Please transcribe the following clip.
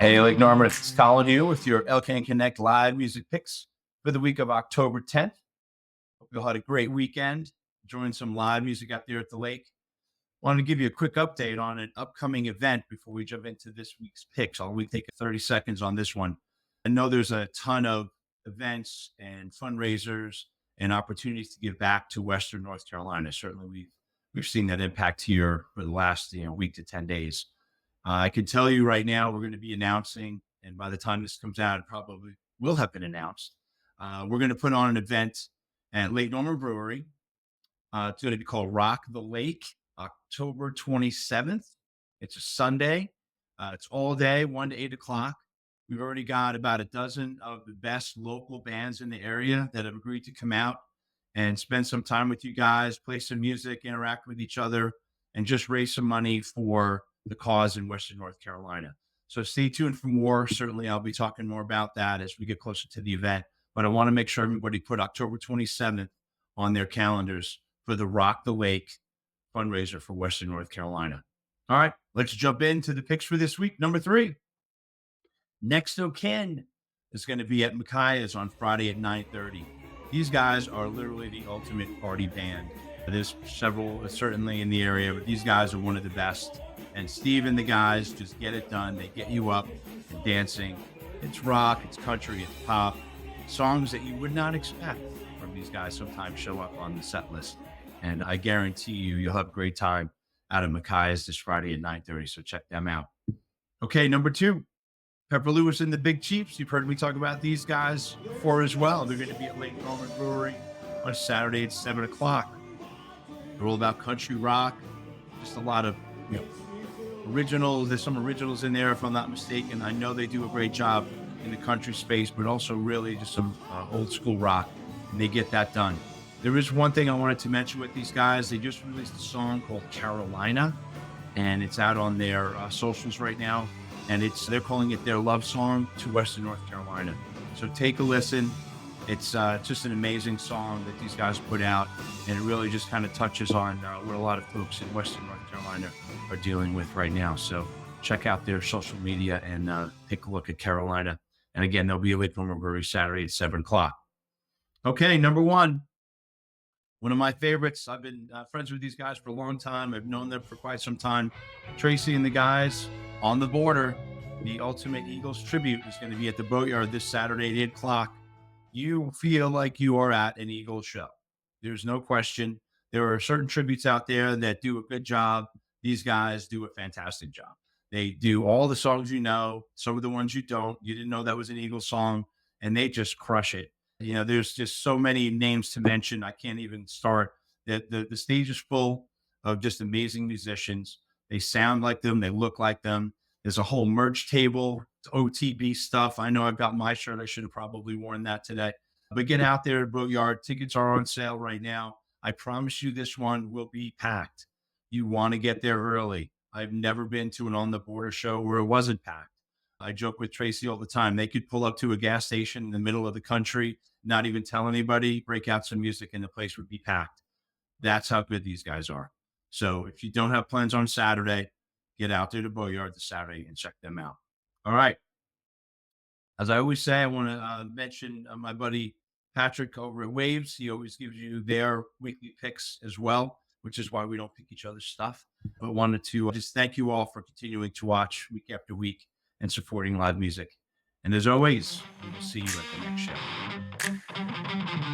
Hey, Lake Norman, it's Colin here with your LKN Connect live music picks for the week of October 10th. Hope you all had a great weekend, enjoying some live music out there at the lake. Wanted to give you a quick update on an upcoming event before we jump into this week's picks. I'll take 30 seconds on this one. I know there's a ton of events and fundraisers and opportunities to give back to Western North Carolina. Certainly, we've seen that impact here for the last week to 10 days. I can tell you right now, we're going to be announcing, and by the time this comes out, it probably will have been announced. We're going to put on an event at Lake Norman Brewery. It's going to be called Rock the Lake, October 27th. It's a Sunday. It's all day, 1 to 8 o'clock. We've already got about a dozen of the best local bands in the area that have agreed to come out and spend some time with you guys, play some music, interact with each other, and just raise some money for the cause in Western North Carolina. So stay tuned for more. Certainly, I'll be talking more about that as we get closer to the event. But I want to make sure everybody put October 27th on their calendars for the Rock the Lake fundraiser for Western North Carolina. All right, let's jump into the picks for this week. Number 3, Next of Kin is going to be at Miciah's on Friday at 9:30. These guys are literally the ultimate party band. There's several certainly in the area, but these guys are one of the best. And Steve and the guys just get it done. They get you up and dancing. It's rock, it's country, it's pop. Songs that you would not expect from these guys sometimes show up on the set list. And I guarantee you'll have a great time out of Miciah's this Friday at 9:30. So check them out. Okay, number 2, Pepper Lewis and the Big Chiefs. You've heard me talk about these guys before as well. They're going to be at Lake Norman Brewery on Saturday at 7 o'clock. They're all about country rock. Just a lot of originals. There's some originals in there, if I'm not mistaken. I know they do a great job in the country space, but also really just some old school rock, and they get that done. There is one thing I wanted to mention with these guys. They just released a song called Carolina, and it's out on their socials right now, and they're calling it their love song to Western North Carolina. So take a listen. It's just an amazing song that these guys put out, and it really just kind of touches on what a lot of folks in Western North Carolina are dealing with right now. So check out their social media and take a look at Carolina. And again, they'll be at Lake Norman Brewery Saturday at 7 o'clock. Okay, number 1, one of my favorites. I've been friends with these guys for a long time. I've known them for quite some time. Tracy and the guys on the border. The Ultimate Eagles Tribute is going to be at the Boatyard this Saturday at 8 o'clock. You feel like you are at an Eagles show. There's no question. There are certain tributes out there that do a good job. These guys do a fantastic job. They do all the songs some of the ones you don't. You didn't know that was an Eagles song, and they just crush it. There's just so many names to mention. I can't even start. The stage is full of just amazing musicians. They sound like them. They look like them. There's a whole merch table, OTB stuff. I know I've got my shirt. I should have probably worn that today. But get out there at Boatyard. Tickets are on sale right now. I promise you this one will be packed. You want to get there early. I've never been to an On the Border show where it wasn't packed. I joke with Tracy all the time. They could pull up to a gas station in the middle of the country, not even tell anybody, break out some music, and the place would be packed. That's how good these guys are. So if you don't have plans on Saturday, get out there to Boatyard this Saturday and check them out. All right. As I always say, I want to mention my buddy Patrick over at Waves. He always gives you their weekly picks as well, which is why we don't pick each other's stuff. But wanted to just thank you all for continuing to watch week after week and supporting live music. And as always, we will see you at the next show.